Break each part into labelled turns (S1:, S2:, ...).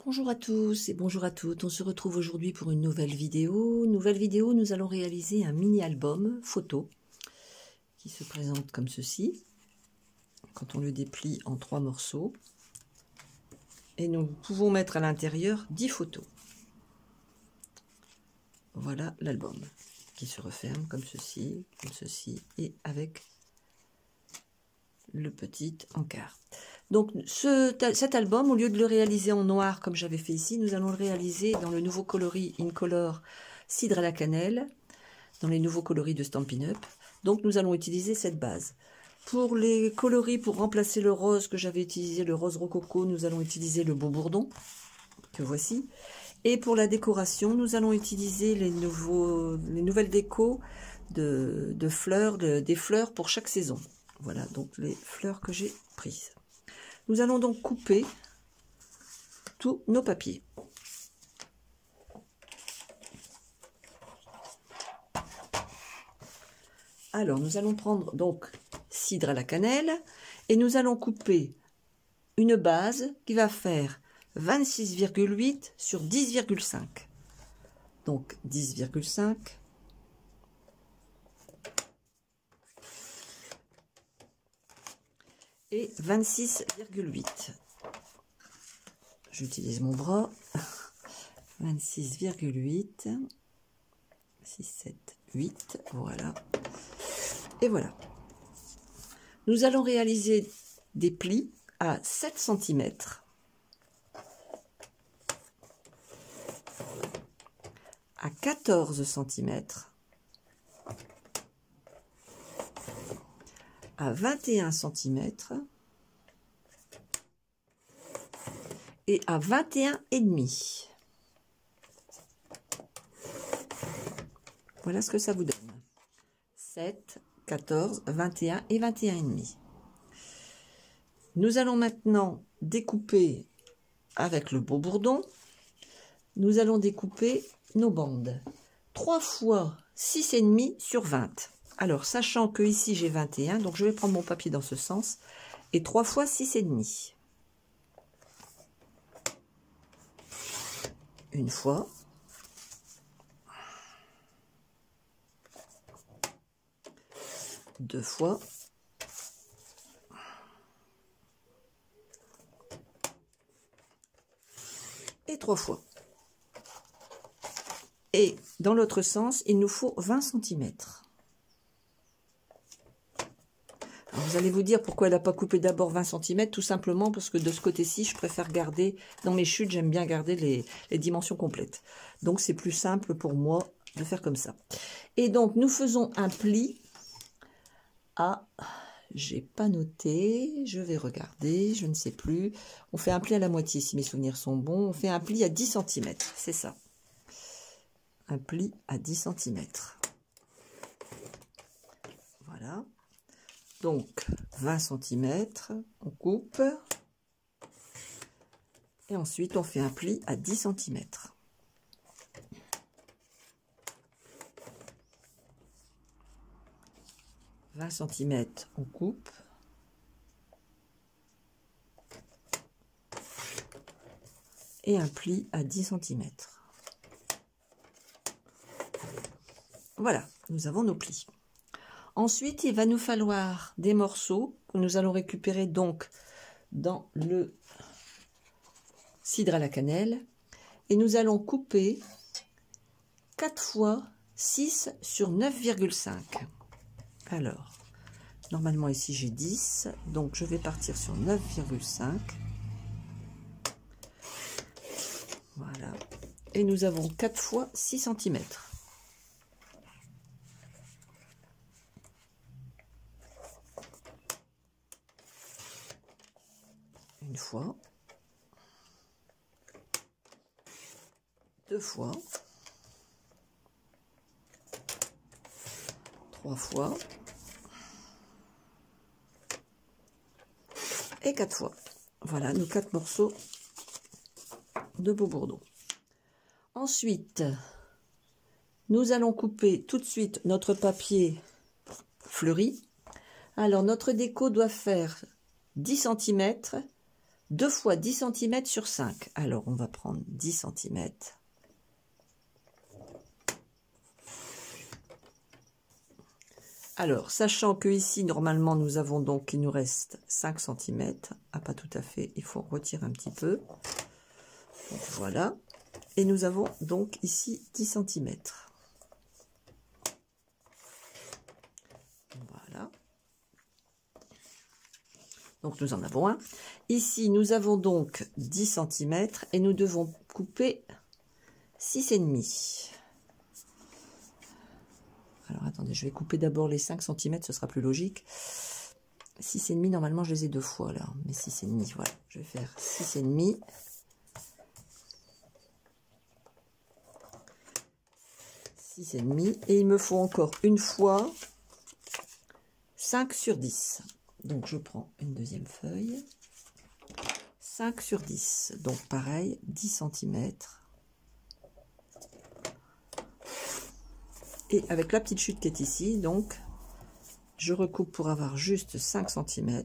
S1: Bonjour à tous et bonjour à toutes, on se retrouve aujourd'hui pour une nouvelle vidéo. Nous allons réaliser un mini-album photo qui se présente comme ceci, quand on le déplie en 3 morceaux. Et nous pouvons mettre à l'intérieur 10 photos. Voilà l'album qui se referme comme ceci et avec le petit encart. Donc cet album, au lieu de le réaliser en noir comme j'avais fait ici, nous allons le réaliser dans le nouveau coloris Incolor Cidre à la cannelle, dans les nouveaux coloris de Stampin' Up. Donc nous allons utiliser cette base. Pour les coloris, pour remplacer le rose que j'avais utilisé, le rose rococo, nous allons utiliser le beau bourdon, que voici. Et pour la décoration, nous allons utiliser les nouvelles décos de fleurs, des fleurs pour chaque saison. Voilà donc les fleurs que j'ai prises. Nous allons donc couper tous nos papiers. Alors, nous allons prendre donc cidre à la cannelle et nous allons couper une base qui va faire 26,8 sur 10,5. Donc 10,5. Et 26,8. J'utilise mon bras. 26,8. 6, 7, 8. Voilà. Et voilà. Nous allons réaliser des plis à 7 cm. À 14 cm. À 21 cm et à 21,5. Voilà ce que ça vous donne. 7, 14, 21 et 21,5. Nous allons maintenant découper avec le beau bourdon. Nous allons découper nos bandes. 3 fois 6,5 sur 20. Alors, sachant que ici j'ai 21, donc je vais prendre mon papier dans ce sens, et 3 fois 6,5. Une fois. Deux fois. Et 3 fois. Et dans l'autre sens, il nous faut 20 cm. Vous allez vous dire pourquoi elle n'a pas coupé d'abord 20 cm, tout simplement parce que de ce côté-ci, je préfère garder, dans mes chutes, j'aime bien garder les dimensions complètes. Donc c'est plus simple pour moi de faire comme ça. Et donc nous faisons un pli à, j'ai pas noté, je vais regarder, je ne sais plus. On fait un pli à la moitié si mes souvenirs sont bons, on fait un pli à 10 cm, c'est ça. Un pli à 10 cm. Voilà. Donc, 20 cm, on coupe. Et ensuite, on fait un pli à 10 cm. « 20 cm, on coupe. Et un pli à 10 cm. Voilà, nous avons nos plis. Ensuite, il va nous falloir des morceaux que nous allons récupérer donc dans le cidre à la cannelle. Et nous allons couper 4 fois 6 sur 9,5. Alors, normalement ici j'ai 10, donc je vais partir sur 9,5. Voilà. Et nous avons 4 fois 6 cm. Une fois, 2 fois, 3 fois et 4 fois. Voilà nos 4 morceaux de beau bourdon. Ensuite, nous allons couper tout de suite notre papier fleuri. Alors, notre déco doit faire 10 cm 2 fois 10 cm sur 5. Alors, on va prendre 10 cm. Alors, sachant que ici, normalement, nous avons donc, il nous reste 5 cm. Ah, pas tout à fait, il faut retirer un petit peu. Donc, voilà. Et nous avons donc ici 10 cm. Voilà. Donc, nous en avons un. Ici, nous avons donc 10 cm et nous devons couper 6,5. Alors, attendez, je vais couper d'abord les 5 cm, ce sera plus logique. 6,5, normalement, je les ai 2 fois, là. Mais 6,5, voilà. Je vais faire 6,5. 6,5. Et il me faut encore une fois 5 sur 10. Donc, je prends une deuxième feuille. 5 sur 10. Donc, pareil, 10 cm. Et avec la petite chute qui est ici, donc, je recoupe pour avoir juste 5 cm.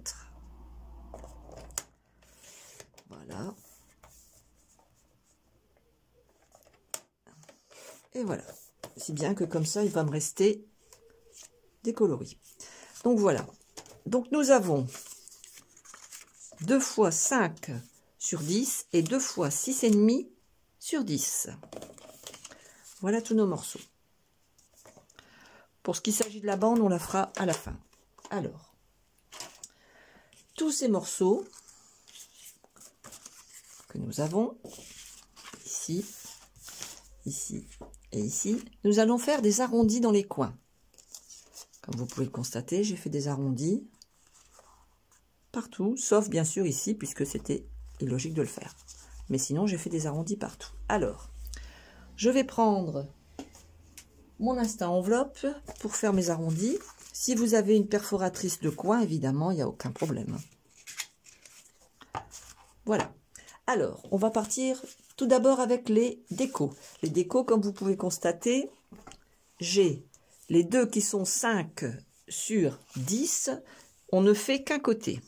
S1: Voilà. Et voilà. Si bien que comme ça, il va me rester des coloris. Donc, voilà. Donc, nous avons 2 fois 5 sur 10 et 2 fois 6,5 sur 10. Voilà tous nos morceaux. Pour ce qui s'agit de la bande, on la fera à la fin. Alors, tous ces morceaux que nous avons ici, ici et ici, nous allons faire des arrondis dans les coins. Comme vous pouvez le constater, j'ai fait des arrondis partout, sauf bien sûr ici, puisque c'était illogique de le faire. Mais sinon, j'ai fait des arrondis partout. Alors, je vais prendre mon instinct enveloppe pour faire mes arrondis. Si vous avez une perforatrice de coin, évidemment, il n'y a aucun problème. Voilà. Alors, on va partir tout d'abord avec les décos. Les décos, comme vous pouvez constater, j'ai les deux qui sont 5 sur 10. On ne fait qu'un côté.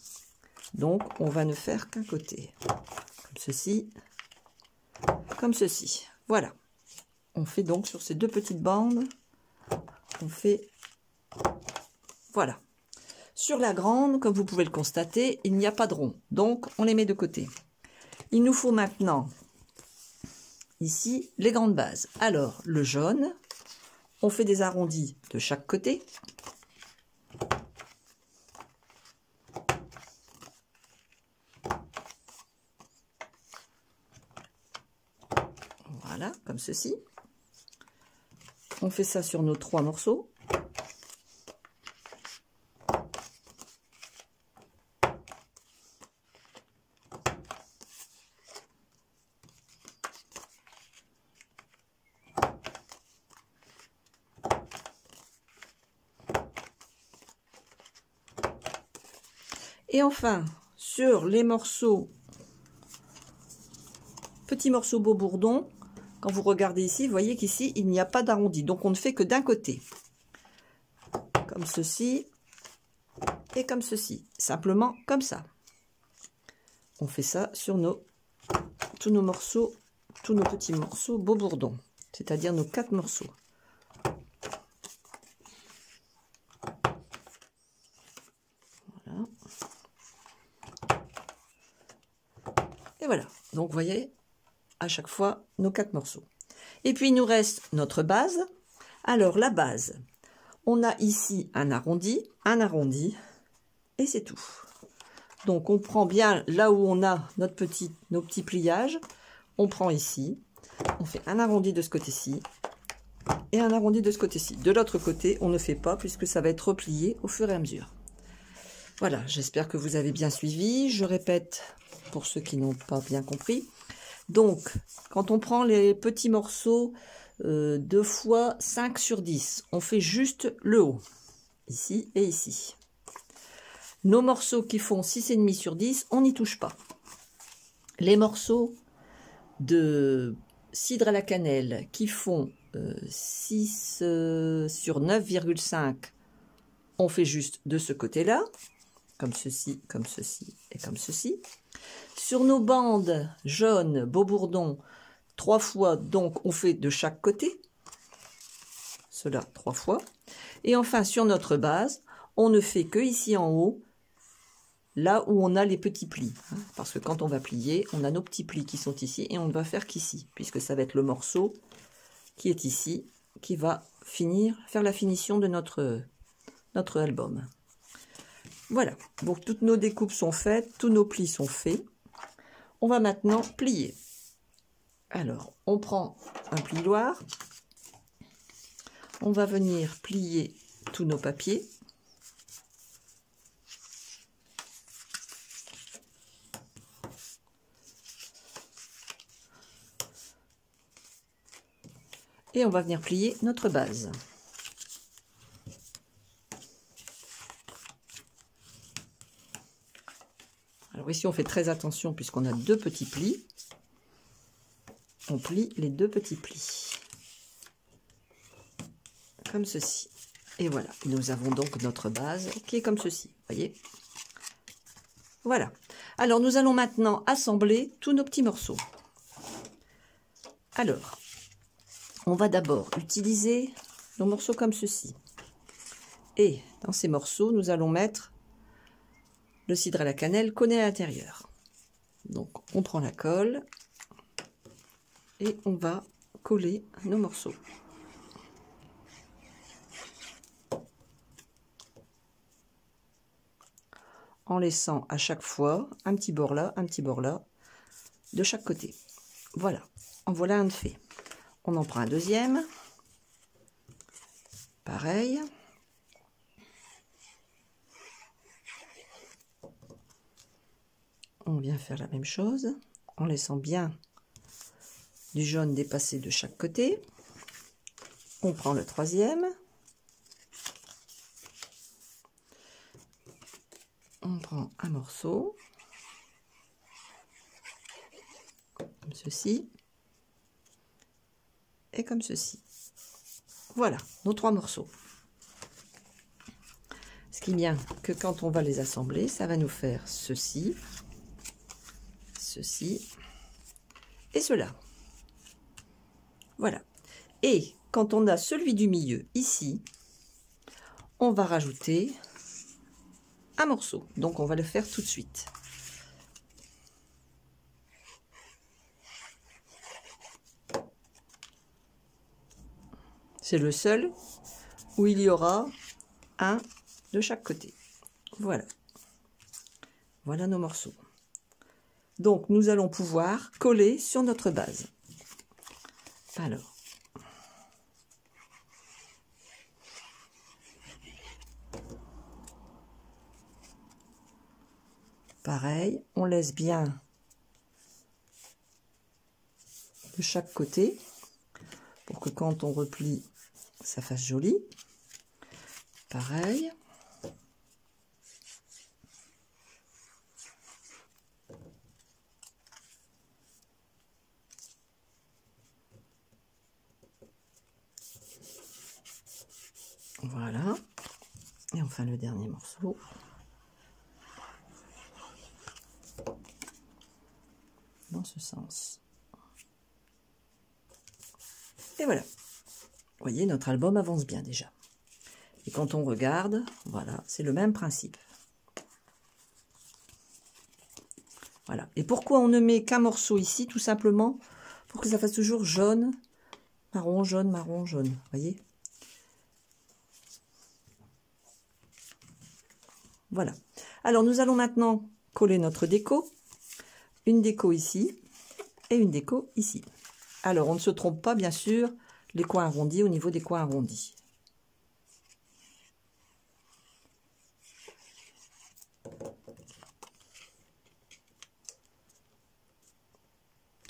S1: Donc, on va ne faire qu'un côté. Comme ceci. Comme ceci. Voilà. On fait donc sur ces deux petites bandes, on fait, voilà. Sur la grande, comme vous pouvez le constater, il n'y a pas de rond, donc on les met de côté. Il nous faut maintenant, ici, les grandes bases. Alors, le jaune, on fait des arrondis de chaque côté. Voilà, comme ceci. On fait ça sur nos 3 morceaux. Et enfin, sur les morceaux, petits morceaux beau bourdon, quand vous regardez ici, vous voyez qu'ici, il n'y a pas d'arrondi. Donc, on ne fait que d'un côté. Comme ceci et comme ceci. Simplement comme ça. On fait ça sur tous nos morceaux, tous nos petits morceaux beau bourdon. C'est-à-dire nos 4 morceaux. Voilà. Et voilà. Donc, vous voyez, à chaque fois, nos 4 morceaux. Et puis, il nous reste notre base. Alors, la base, on a ici un arrondi, et c'est tout. Donc, on prend bien là où on a nos petits pliages. On prend ici, on fait un arrondi de ce côté-ci et un arrondi de ce côté-ci. De l'autre côté, on ne fait pas puisque ça va être replié au fur et à mesure. Voilà, j'espère que vous avez bien suivi. Je répète pour ceux qui n'ont pas bien compris. Donc, quand on prend les petits morceaux 2 fois 5 sur 10, on fait juste le haut, ici et ici. Nos morceaux qui font 6,5 sur 10, on n'y touche pas. Les morceaux de cidre à la cannelle qui font 6 sur 9,5, on fait juste de ce côté-là, comme ceci et comme ceci. Sur nos bandes jaunes, beau bourdon, 3 fois, donc on fait de chaque côté. Cela 3 fois. Et enfin, sur notre base, on ne fait que ici en haut, là où on a les petits plis. Parce que quand on va plier, on a nos petits plis qui sont ici et on ne va faire qu'ici, puisque ça va être le morceau qui est ici, qui va faire la finition de notre album. Voilà, donc toutes nos découpes sont faites, tous nos plis sont faits. On va maintenant plier. Alors, on prend un plioir, on va venir plier tous nos papiers. Et on va venir plier notre base. Alors ici, on fait très attention puisqu'on a 2 petits plis. On plie les 2 petits plis. Comme ceci. Et voilà, nous avons donc notre base qui est comme ceci. Voyez? Voilà. Alors, nous allons maintenant assembler tous nos petits morceaux. Alors, on va d'abord utiliser nos morceaux comme ceci. Et dans ces morceaux, nous allons mettre le cidre à la cannelle collé à l'intérieur. Donc, on prend la colle et on va coller nos morceaux. En laissant à chaque fois un petit bord là, de chaque côté. Voilà, en voilà un de fait. On en prend un deuxième. Pareil. On vient faire la même chose, en laissant bien du jaune dépasser de chaque côté. On prend le troisième. On prend un morceau, comme ceci, et comme ceci. Voilà, nos 3 morceaux. Ce qui est bien que quand on va les assembler, ça va nous faire ceci, ceci et cela. Voilà. Et quand on a celui du milieu ici, on va rajouter un morceau. Donc on va le faire tout de suite. C'est le seul où il y aura un de chaque côté. Voilà. Voilà nos morceaux. Donc nous allons pouvoir coller sur notre base. Alors. Pareil, on laisse bien de chaque côté pour que quand on replie, ça fasse joli. Pareil. Voilà. Et enfin le dernier morceau. Dans ce sens. Et voilà. Vous voyez, notre album avance bien déjà. Et quand on regarde, voilà, c'est le même principe. Voilà. Et pourquoi on ne met qu'un morceau ici? Tout simplement pour que ça fasse toujours jaune, marron, jaune, marron, jaune. Vous voyez? Voilà. Alors, nous allons maintenant coller notre déco. Une déco ici et une déco ici. Alors, on ne se trompe pas, bien sûr, les coins arrondis au niveau des coins arrondis.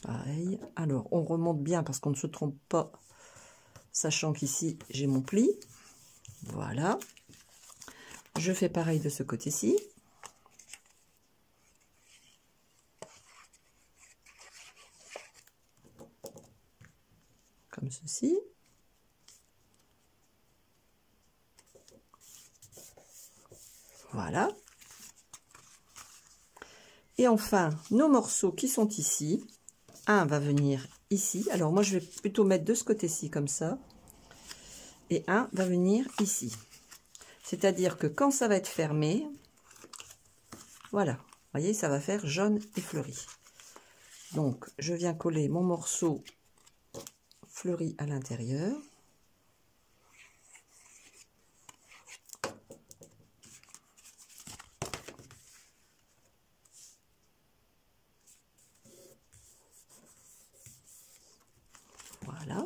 S1: Pareil. Alors, on remonte bien parce qu'on ne se trompe pas, sachant qu'ici, j'ai mon pli. Voilà. Je fais pareil de ce côté-ci. Comme ceci. Voilà. Et enfin, nos morceaux qui sont ici, un va venir ici. Alors moi, je vais plutôt mettre de ce côté-ci comme ça. Et un va venir ici. C'est-à-dire que quand ça va être fermé, voilà, vous voyez, ça va faire jaune et fleuri. Donc, je viens coller mon morceau fleuri à l'intérieur. Voilà.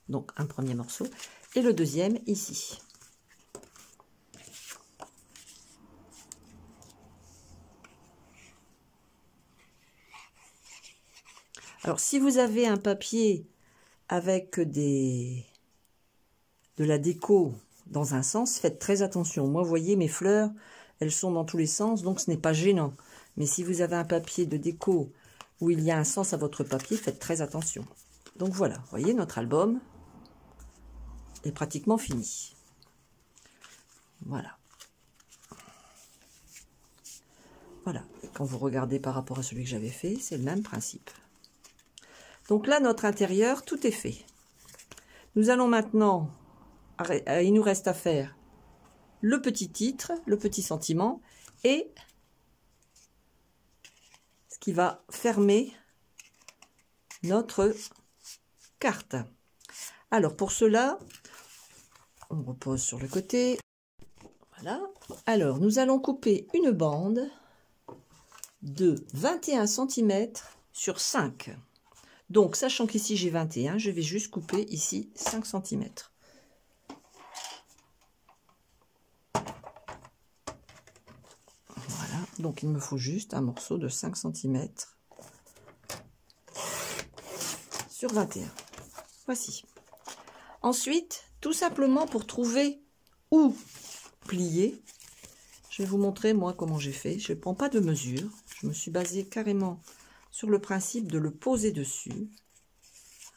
S1: Donc, un premier morceau. Et le deuxième ici. Alors, si vous avez un papier avec de la déco dans un sens, faites très attention. Moi, vous voyez, mes fleurs, elles sont dans tous les sens, donc ce n'est pas gênant. Mais si vous avez un papier de déco où il y a un sens à votre papier, faites très attention. Donc voilà, vous voyez, notre album est pratiquement fini. Voilà. Voilà, et quand vous regardez par rapport à celui que j'avais fait, c'est le même principe. Donc là, notre intérieur, tout est fait. Nous allons maintenant, il nous reste à faire le petit titre, le petit sentiment, et ce qui va fermer notre carte. Alors pour cela, on repose sur le côté. Voilà. Alors nous allons couper une bande de 21 cm sur 5. Donc, sachant qu'ici j'ai 21, je vais juste couper ici 5 cm. Voilà, donc il me faut juste un morceau de 5 cm sur 21. Voici. Ensuite, tout simplement pour trouver où plier, je vais vous montrer moi comment j'ai fait. Je ne prends pas de mesure, je me suis basée carrément sur le principe de le poser dessus.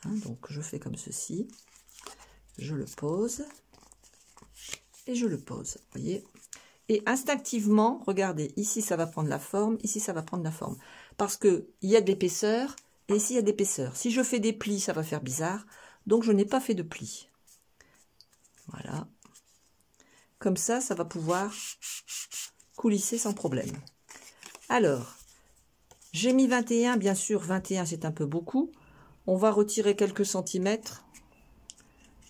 S1: Hein, donc je fais comme ceci, je le pose et je le pose, voyez. Et instinctivement, regardez, ici ça va prendre la forme, ici ça va prendre la forme, parce que il y a de l'épaisseur et ici il y a de l'épaisseur. Si je fais des plis, ça va faire bizarre, donc je n'ai pas fait de plis. Voilà, comme ça, ça va pouvoir coulisser sans problème. Alors, j'ai mis 21, bien sûr, 21 c'est un peu beaucoup. On va retirer quelques centimètres.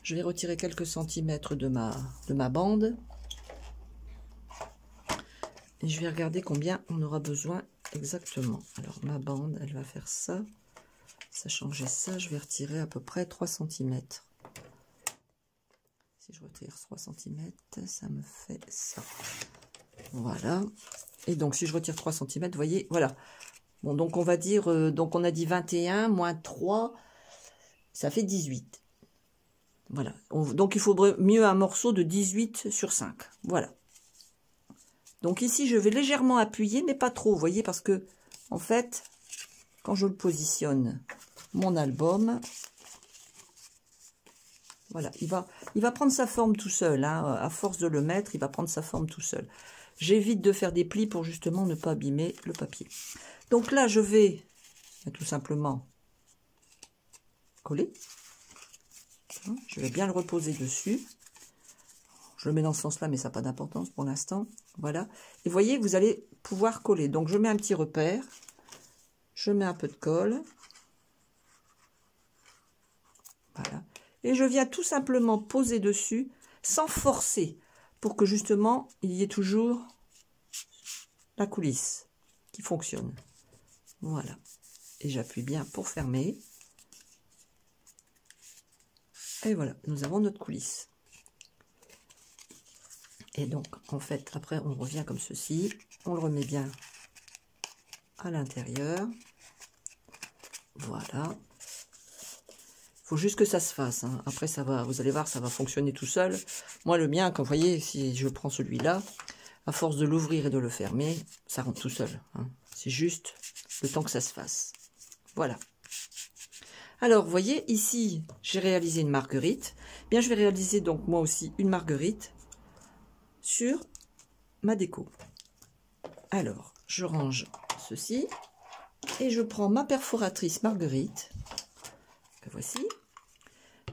S1: Je vais retirer quelques centimètres de ma bande. Et je vais regarder combien on aura besoin exactement. Alors ma bande, elle va faire ça. Sachant que j'ai ça, je vais retirer à peu près 3 cm. Si je retire 3 cm, ça me fait ça. Voilà. Et donc si je retire 3 cm, vous voyez, voilà. Bon, donc on va dire, donc on a dit 21 moins 3, ça fait 18. Voilà. Donc il faudrait mieux un morceau de 18 sur 5. Voilà. Donc ici, je vais légèrement appuyer, mais pas trop, vous voyez, parce que, en fait, quand je le positionne, mon album, voilà, il va prendre sa forme tout seul, hein, à force de le mettre, il va prendre sa forme tout seul. J'évite de faire des plis pour justement ne pas abîmer le papier. Donc là, je vais tout simplement coller. Je vais bien le reposer dessus. Je le mets dans ce sens-là, mais ça n'a pas d'importance pour l'instant. Voilà. Et vous voyez, vous allez pouvoir coller. Donc, je mets un petit repère. Je mets un peu de colle. Voilà. Et je viens tout simplement poser dessus, sans forcer, pour que justement, il y ait toujours la coulisse qui fonctionne. Voilà. Et j'appuie bien pour fermer. Et voilà, nous avons notre coulisse. Et donc, en fait, après, on revient comme ceci. On le remet bien à l'intérieur. Voilà. Il faut juste que ça se fasse. Hein. Après, ça va, vous allez voir, ça va fonctionner tout seul. Moi, le mien, comme vous voyez, si je prends celui-là, à force de l'ouvrir et de le fermer, ça rentre tout seul. Hein. C'est juste le temps que ça se fasse. Voilà. Alors, vous voyez, ici, j'ai réalisé une marguerite. Bien, je vais réaliser donc moi aussi une marguerite sur ma déco. Alors, je range ceci. Et je prends ma perforatrice Marguerite, que voici.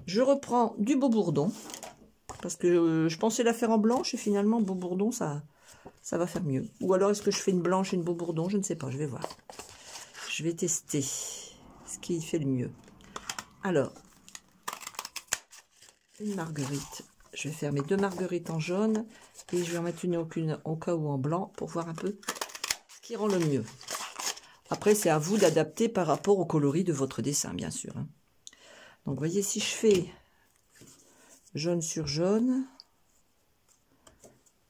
S1: Je reprends du beau bourdon, parce que je pensais la faire en blanche, et finalement, beau bourdon, ça va faire mieux. Ou alors, est-ce que je fais une blanche et une beau bourdon? Je ne sais pas, je vais voir. Je vais tester ce qui fait le mieux. Alors, une marguerite. Je vais faire mes 2 marguerites en jaune, et je vais en mettre une au cas où en blanc, pour voir un peu ce qui rend le mieux. Après, c'est à vous d'adapter par rapport au coloris de votre dessin, bien sûr. Donc, vous voyez, si je fais jaune sur jaune,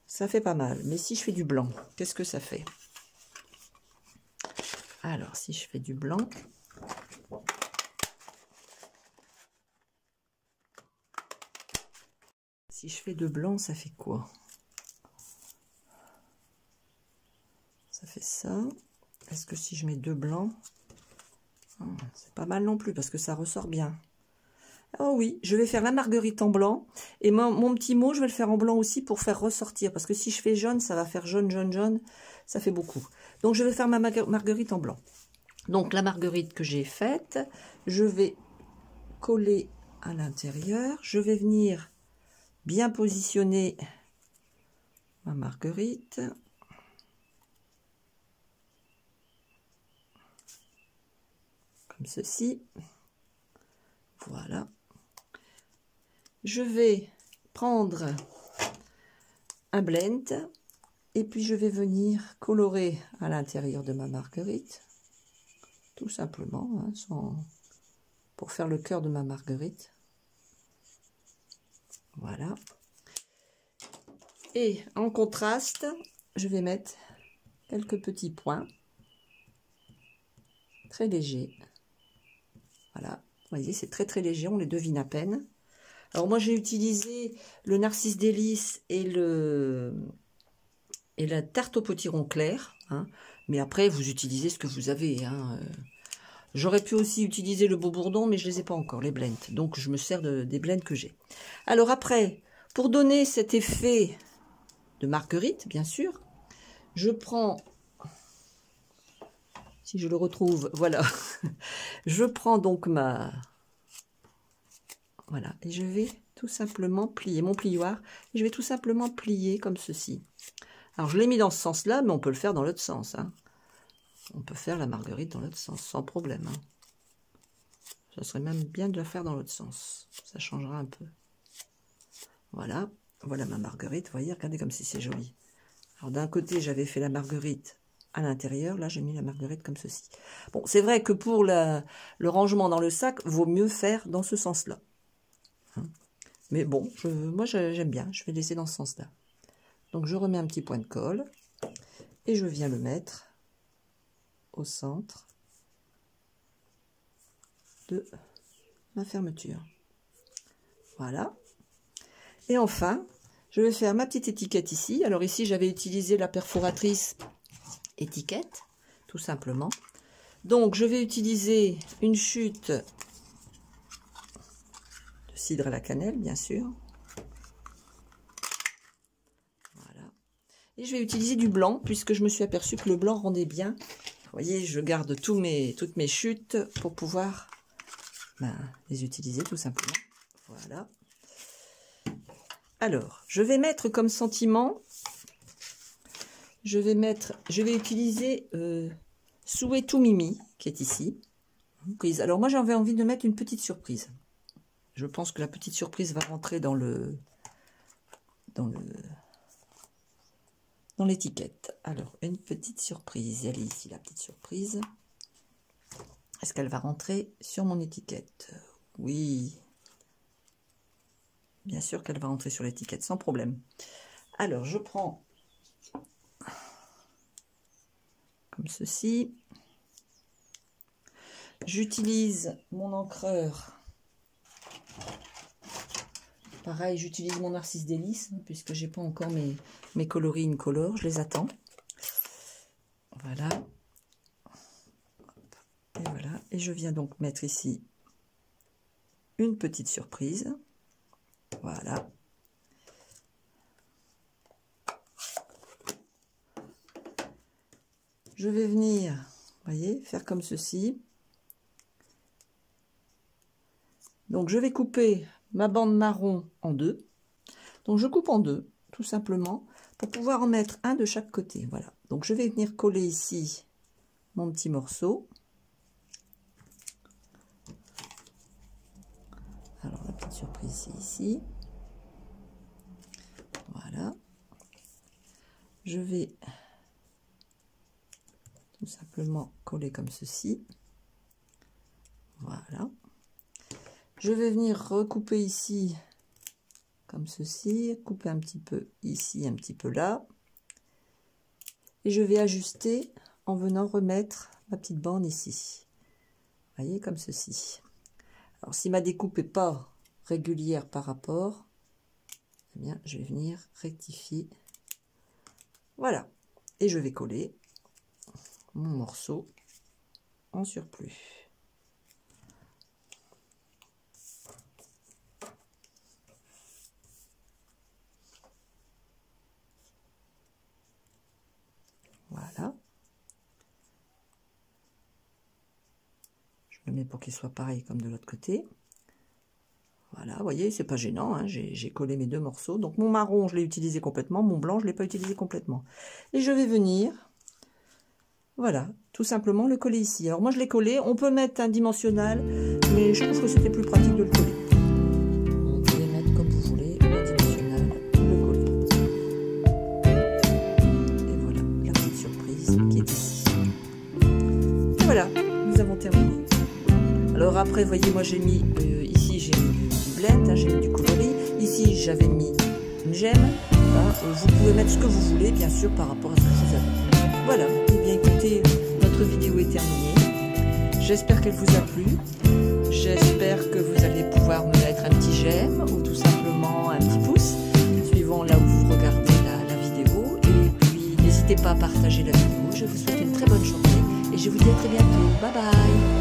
S1: ça fait pas mal. Mais si je fais du blanc, qu'est-ce que ça fait? Alors, si je fais du blanc, si je fais de blanc, ça fait quoi? Ça fait ça. Est-ce que si je mets 2 blancs, c'est pas mal non plus parce que ça ressort bien. Oh oui, je vais faire la marguerite en blanc. Et mon petit mot, je vais le faire en blanc aussi pour faire ressortir. Parce que si je fais jaune, ça va faire jaune, jaune, jaune. Ça fait beaucoup. Donc, je vais faire ma marguerite en blanc. Donc, la marguerite que j'ai faite, je vais coller à l'intérieur. Je vais venir bien positionner ma marguerite. Comme ceci. Voilà. Je vais prendre un blend et puis je vais venir colorer à l'intérieur de ma marguerite, tout simplement, hein, pour faire le cœur de ma marguerite. Voilà. Et en contraste, je vais mettre quelques petits points très légers. Voilà, vous voyez, c'est très très léger, on les devine à peine. Alors moi j'ai utilisé le Narcisse Délice et la tarte au potiron clair, hein, mais après vous utilisez ce que vous avez. Hein. J'aurais pu aussi utiliser le beau bourdon, mais je ne les ai pas encore, les blends. Donc je me sers des blends que j'ai. Alors après, pour donner cet effet de marguerite, bien sûr, je prends, si je le retrouve, voilà, je prends donc voilà, et je vais tout simplement plier mon plioir, et je vais tout simplement plier comme ceci. Alors, je l'ai mis dans ce sens-là, mais on peut le faire dans l'autre sens. Hein. On peut faire la marguerite dans l'autre sens, sans problème. Hein. Ça serait même bien de la faire dans l'autre sens. Ça changera un peu. Voilà, voilà ma marguerite. Vous voyez, regardez comme si c'est joli. Alors, d'un côté, j'avais fait la marguerite à l'intérieur. Là, j'ai mis la marguerite comme ceci. Bon, c'est vrai que pour le rangement dans le sac, vaut mieux faire dans ce sens-là. Hein. Mais bon, moi, j'aime bien. Je vais laisser dans ce sens-là. Donc, je remets un petit point de colle et je viens le mettre au centre de ma fermeture. Voilà. Et enfin, je vais faire ma petite étiquette ici. Alors ici, j'avais utilisé la perforatrice étiquette, tout simplement. Donc, je vais utiliser une chute de cidre à la cannelle, bien sûr. Et je vais utiliser du blanc, puisque je me suis aperçue que le blanc rendait bien. Vous voyez, je garde toutes mes chutes pour pouvoir les utiliser tout simplement. Voilà. Alors, je vais mettre comme sentiment, je vais utiliser Souhait tout Mimi, qui est ici. Alors moi, j'avais envie de mettre une petite surprise. Je pense que la petite surprise va rentrer dans l'étiquette. Alors, une petite surprise. Elle est ici, la petite surprise. Est-ce qu'elle va rentrer sur mon étiquette? Oui. Bien sûr qu'elle va rentrer sur l'étiquette, sans problème. Alors, je prends comme ceci. J'utilise mon encreur. Pareil, j'utilise mon Narcisse Délice, puisque j'ai pas encore mes coloris incolores. Je les attends. Voilà. Et voilà. Et je viens donc mettre ici une petite surprise. Voilà. je vais venir, vous voyez, faire comme ceci. Donc je vais couper ma bande marron en deux. Donc je coupe en deux, tout simplement, pour pouvoir en mettre un de chaque côté. Voilà. Donc je vais venir coller ici mon petit morceau. Alors la petite surprise c'est ici. Voilà. Je vais tout simplement coller comme ceci. Voilà. Je vais venir recouper ici comme ceci, couper un petit peu ici, un petit peu là. Et je vais ajuster en venant remettre ma petite bande ici. Vous voyez, comme ceci. Alors si ma découpe n'est pas régulière par rapport, eh bien je vais venir rectifier. Voilà. Et je vais coller mon morceau en surplus. Voilà. Je le mets pour qu'il soit pareil comme de l'autre côté. Voilà, vous voyez, c'est pas gênant, hein, j'ai collé mes deux morceaux. Donc mon marron, je l'ai utilisé complètement, mon blanc, je ne l'ai pas utilisé complètement. Et je vais venir, voilà, tout simplement le coller ici. Alors moi je l'ai collé, on peut mettre un dimensionnel, mais je trouve que c'était plus pratique de le coller. Vous pouvez mettre comme vous voulez, le dimensionnel, le coller. Et voilà, la petite surprise qui est ici. Et voilà, nous avons terminé. Alors après, voyez, moi j'ai mis, ici j'ai mis du blend, hein, j'ai mis du coloris. Ici j'avais mis une gemme. Hein, vous pouvez mettre ce que vous voulez, bien sûr, par rapport à ce que vous avez. Voilà, et bien écoutez, notre vidéo est terminée. J'espère qu'elle vous a plu. J'espère que vous allez pouvoir me mettre un petit j'aime ou tout simplement un petit pouce, suivant là où vous regardez la vidéo. Et puis n'hésitez pas à partager la vidéo. Je vous souhaite une très bonne journée et je vous dis à très bientôt. Bye bye.